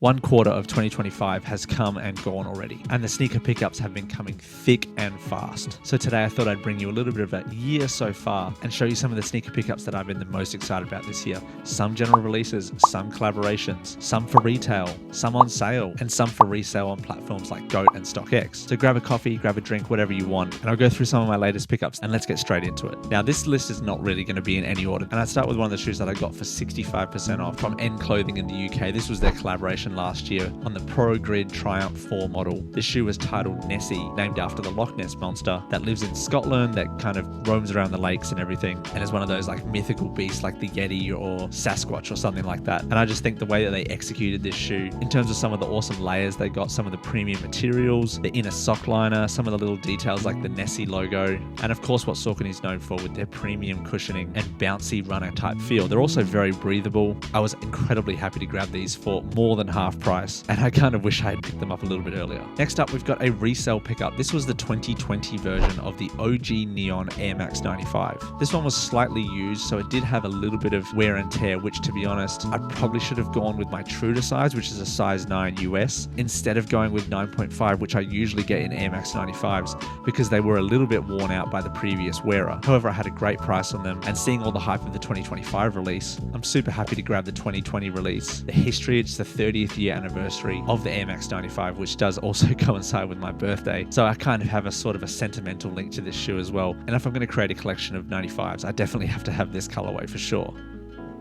One quarter of 2025 has come and gone already, and the sneaker pickups have been coming thick and fast. So today I thought I'd bring you a little bit of a year so far and show you some of the sneaker pickups that I've been the most excited about this year. Some general releases, some collaborations, some for retail, some on sale, and some for resale on platforms like GOAT and StockX. So grab a coffee, grab a drink, whatever you want, and I'll go through some of my latest pickups and let's get straight into it. Now this list is not really going to be in any order, and I'd start with one of the shoes that I got for 65% off from N Clothing in the UK. This was their collaboration last year on the Pro Grid Triumph 4 model. This shoe was titled Nessie, named after the Loch Ness monster that lives in Scotland, that kind of roams around the lakes and everything, and is one of those like mythical beasts like the Yeti or Sasquatch or something like that. And I just think the way that they executed this shoe, in terms of some of the awesome layers they got, some of the premium materials, the inner sock liner, some of the little details like the Nessie logo, and of course what Saucony is known for with their premium cushioning and bouncy runner type feel. They're also very breathable. I was incredibly happy to grab these for more than half price, and I kind of wish I had picked them up a little bit earlier. Next up, we've got a resale pickup. This was the 2020 version of the OG Neon Air Max 95. This one was slightly used, so it did have a little bit of wear and tear, which to be honest, I probably should have gone with my true to size, which is a size 9 US, instead of going with 9.5, which I usually get in Air Max 95s, because they were a little bit worn out by the previous wearer. However, I had a great price on them, and seeing all the hype of the 2025 release, I'm super happy to grab the 2020 release. The history, it's the 30th year anniversary of the Air Max 95, which does also coincide with my birthday. So I kind of have a sort of a sentimental link to this shoe as well. And if I'm going to create a collection of 95s, I definitely have to have this colorway for sure.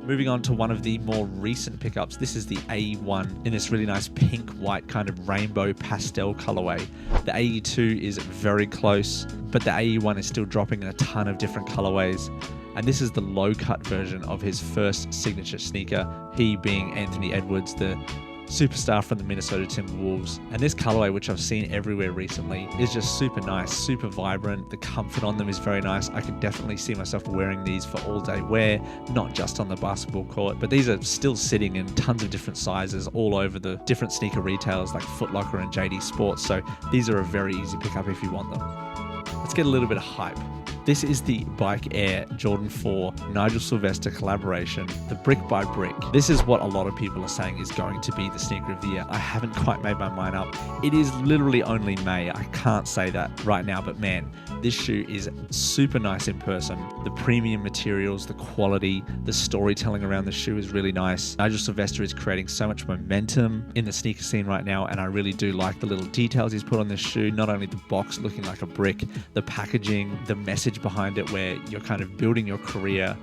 Moving on to one of the more recent pickups, this is the AE1 in this really nice pink, white kind of rainbow pastel colorway. The AE2 is very close, but the AE1 is still dropping in a ton of different colorways. And this is the low-cut version of his first signature sneaker, he being Anthony Edwards, the superstar from the Minnesota Timberwolves. And this colorway, which I've seen everywhere recently, is just super nice, super vibrant. The comfort on them is very nice. I could definitely see myself wearing these for all day wear, not just on the basketball court, but these are still sitting in tons of different sizes all over the different sneaker retailers like Foot Locker and JD Sports. So these are a very easy pickup if you want them. Let's get a little bit of hype. This is the Bike Air Jordan 4 Nigel Sylvester collaboration, the Brick by Brick. This is what a lot of people are saying is going to be the sneaker of the year. I haven't quite made my mind up. It is literally only May. I can't say that right now, but man, this shoe is super nice in person. The premium materials, the quality, the storytelling around the shoe is really nice. Nigel Sylvester is creating so much momentum in the sneaker scene right now, and I really do like the little details he's put on this shoe. Not only the box looking like a brick, the packaging, the message behind it where you're kind of building your career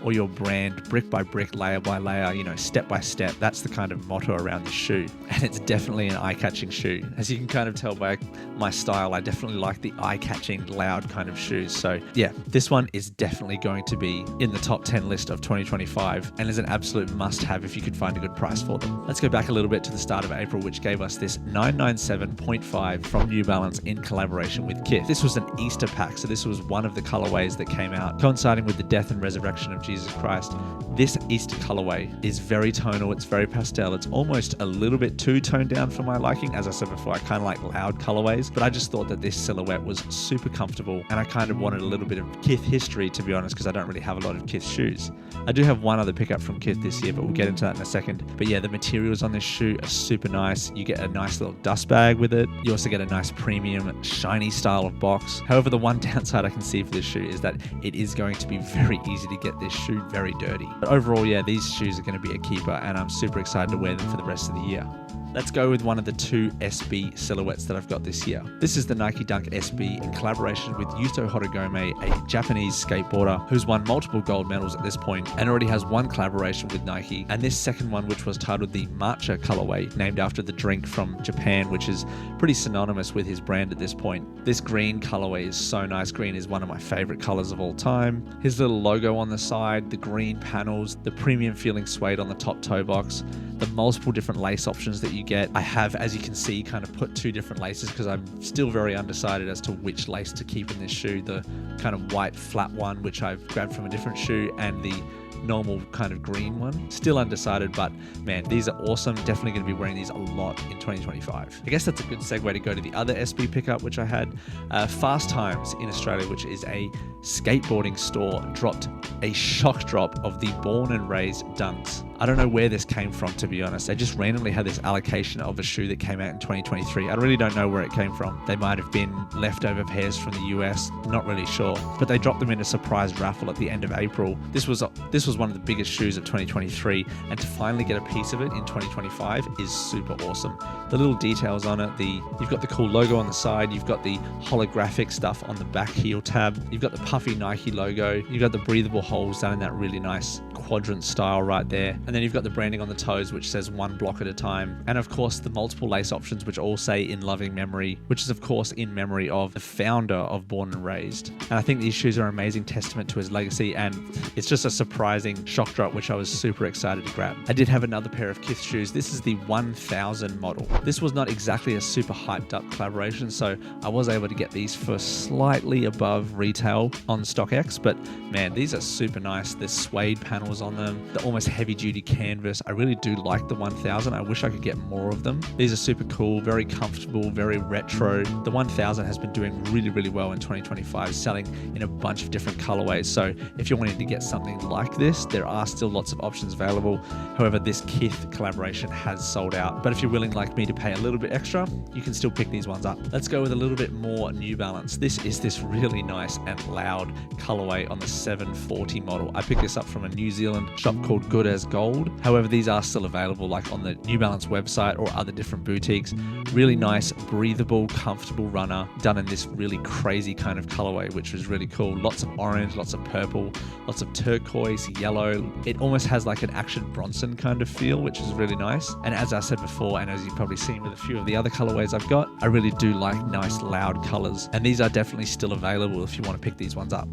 or your brand brick by brick, layer by layer, step by step. That's the kind of motto around this shoe. And it's definitely an eye-catching shoe. As you can kind of tell by my style, I definitely like the eye-catching, loud kind of shoes. So yeah, this one is definitely going to be in the top 10 list of 2025 and is an absolute must-have if you could find a good price for them. Let's go back a little bit to the start of April, which gave us this 997.5 from New Balance in collaboration with Kith. This was an Easter pack, so this was one of the colorways that came out, coinciding with the death and resurrection of Jesus Christ. This Easter colorway is very tonal, it's very pastel, it's almost a little bit too toned down for my liking. As I said before, I kind of like loud colorways, but I just thought that this silhouette was super comfortable, and I kind of wanted a little bit of Kith history, to be honest, because I don't really have a lot of Kith shoes. I do have one other pickup from Kith this year, but we'll get into that in a second. But yeah, the materials on this shoe are super nice. You get a nice little dust bag with it. You also get a nice premium shiny style of box. However, the one downside I can see for this shoe is that it is going to be very easy to get this shoe very dirty. But overall, yeah, these shoes are going to be a keeper, and I'm super excited to wear them for the rest of the year. Let's go with one of the two SB silhouettes that I've got this year. This is the Nike Dunk SB in collaboration with Yuto Horigome, a Japanese skateboarder who's won multiple gold medals at this point and already has one collaboration with Nike. And this second one, which was titled the Matcha colorway, named after the drink from Japan, which is pretty synonymous with his brand at this point. This green colorway is so nice. Green is one of my favorite colors of all time. His little logo on the side, the green panels, the premium feeling suede on the top toe box, the multiple different lace options that you get. I have, as you can see, kind of put two different laces because I'm still very undecided as to which lace to keep in this shoe. The kind of white flat one, which I've grabbed from a different shoe, and the normal kind of green one. Still undecided, but man, these are awesome. Definitely going to be wearing these a lot in 2025. I guess that's a good segue to go to the other SB pickup, which I had. Fast Times in Australia, which is a skateboarding store, dropped a shock drop of the Born and Raised Dunks I don't know where this came from, to be honest. They just randomly had this allocation of a shoe that came out in 2023. I really don't know where it came from. They might have been leftover pairs from the US, not really sure. But they dropped them in a surprise raffle at the end of April. This was one of the biggest shoes of 2023, and to finally get a piece of it in 2025 is super awesome. The little details on it, you've got the cool logo on the side, you've got the holographic stuff on the back heel tab, you've got the puffy Nike logo, you've got the breathable holes done in that really nice quadrant style right there, and then you've got the branding on the toes which says one block at a time, and of course the multiple lace options which all say in loving memory, which is of course in memory of the founder of Born and Raised. And I think these shoes are an amazing testament to his legacy, and it's just a surprising shock drop which I was super excited to grab. I did have another pair of Kith shoes. This is the 1000 model. This was not exactly a super hyped up collaboration, so I was able to get these for slightly above retail on StockX, but man, these are super nice. There's suede panels on them, the almost heavy duty canvas. I really do like the 1000. I wish I could get more of them. These are super cool, very comfortable, very retro. The 1000 has been doing really well in 2025, selling in a bunch of different colorways. So if you're wanting to get something like this, there are still lots of options available. However, this Kith collaboration has sold out. But if you're willing like me to pay a little bit extra, you can still pick these ones up. Let's go with a little bit more New Balance. This is this really nice and loud colorway on the 740 model. I picked this up from a New Zealand shop called Good as Gold. However, these are still available like on the New Balance website or other different boutiques. Really nice, breathable, comfortable runner done in this really crazy kind of colorway, which was really cool. Lots of orange, lots of purple, lots of turquoise, yellow. It almost has like an Action Bronson kind of feel, which is really nice. And as I said before, and as you've probably seen with a few of the other colorways I've got, I really do like nice loud colors. And these are definitely still available if you want to pick these ones up.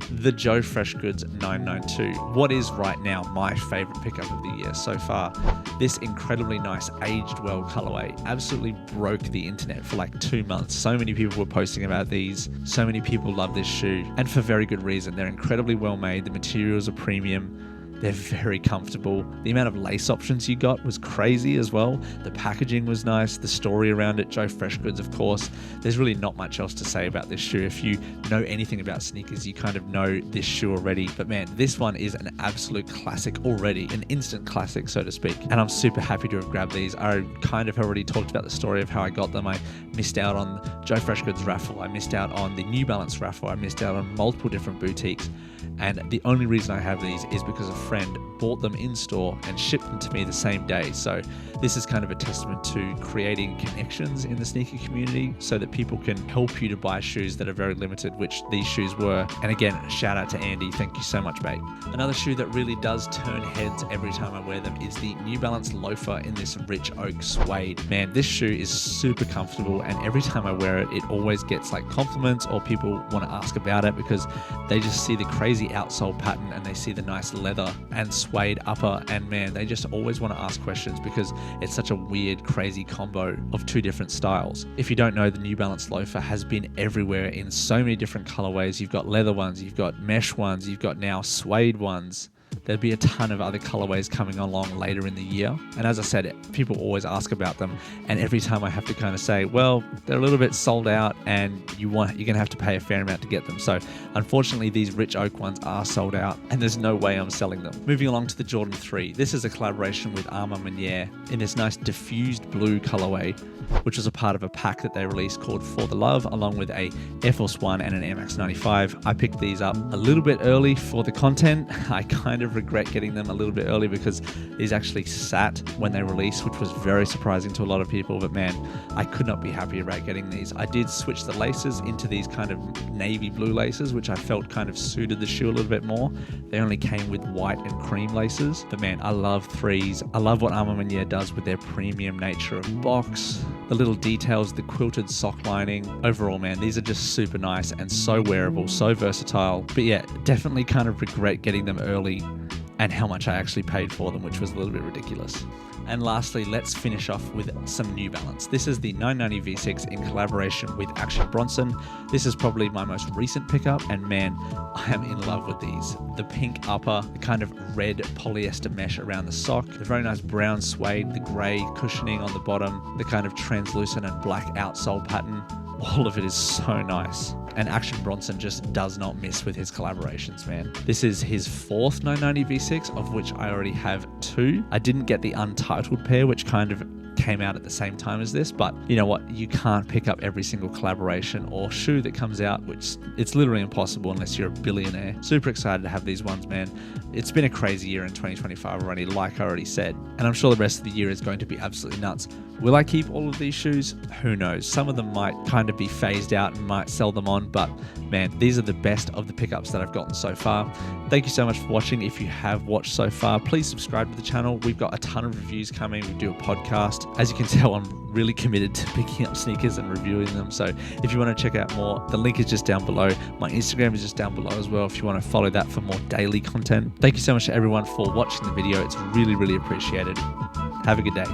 The Joefreshgoods 992. What is right now my favorite pickup of the year so far? This incredibly nice aged well colorway absolutely broke the internet for like 2 months. So many people were posting about these. So many people love this shoe, and for very good reason. They're incredibly well made. The materials are premium. They're very comfortable. The amount of lace options you got was crazy as well. The packaging was nice. The story around it, Joefreshgoods, of course. There's really not much else to say about this shoe. If you know anything about sneakers, you kind of know this shoe already. But man, this one is an absolute classic already, an instant classic, so to speak. And I'm super happy to have grabbed these. I kind of already talked about the story of how I got them. I missed out on Joefreshgoods raffle. I missed out on the New Balance raffle. I missed out on multiple different boutiques. And the only reason I have these is because a friend bought them in store and shipped them to me the same day. So this is kind of a testament to creating connections in the sneaker community so that people can help you to buy shoes that are very limited, which these shoes were. And again, shout out to Andy. Thank you so much, mate. Another shoe that really does turn heads every time I wear them is the New Balance loafer in this rich oak suede. Man, this shoe is super comfortable, and every time I wear it, it always gets like compliments or people want to ask about it because they just see the crazy outsole pattern and they see the nice leather and suede upper, and man, they just always want to ask questions because it's such a weird, crazy combo of two different styles. If you don't know, the New Balance loafer has been everywhere in so many different colorways. You've got leather ones, you've got mesh ones, you've got now suede ones. There'll be a ton of other colorways coming along later in the year. And as I said, people always ask about them. And every time I have to kind of say, well, they're a little bit sold out and you're going to have to pay a fair amount to get them. So unfortunately, these rich oak ones are sold out and there's no way I'm selling them. Moving along to the Jordan 3. This is a collaboration with Maniere in this nice diffused blue colorway, which was a part of a pack that they released called For the Love, along with a Air Force One and an Air Max 95. I picked these up a little bit early for the content. I kind of regret getting them a little bit early because these actually sat when they released, which was very surprising to a lot of people. But man, I could not be happier about getting these. I did switch the laces into these kind of navy blue laces, which I felt kind of suited the shoe a little bit more. They only came with white and cream laces. But man, I love threes. I love what Maniere does with their premium nature of box, the little details, the quilted sock lining. Overall, man, these are just super nice and so wearable, so versatile. But yeah, definitely kind of regret getting them early and how much I actually paid for them, which was a little bit ridiculous. And lastly, let's finish off with some New Balance. This is the 990 V6 in collaboration with Action Bronson. This is probably my most recent pickup, and man, I am in love with these. The pink upper, the kind of red polyester mesh around the sock, the very nice brown suede, the grey cushioning on the bottom, the kind of translucent and black outsole pattern. All of it is so nice. And Action Bronson just does not miss with his collaborations, man. This is his 4th 990 V6, of which I already have 2. I didn't get the untitled pair, which kind of came out at the same time as this, but you know what, you can't pick up every single collaboration or shoe that comes out, which it's literally impossible unless you're a billionaire. Super excited to have these ones, man. It's been a crazy year in 2025 already, like I already said, and I'm sure the rest of the year is going to be absolutely nuts. Will I keep all of these shoes? Who knows? Some of them might kind of be phased out and might sell them on, but man, these are the best of the pickups that I've gotten so far. Thank you so much for watching. If you have watched so far, please subscribe to the channel. We've got a ton of reviews coming. We do a podcast. As you can tell, I'm really committed to picking up sneakers and reviewing them. So if you want to check out more, the link is just down below. My Instagram is just down below as well if you want to follow that for more daily content. Thank you so much to everyone for watching the video. It's really, really appreciated. Have a good day.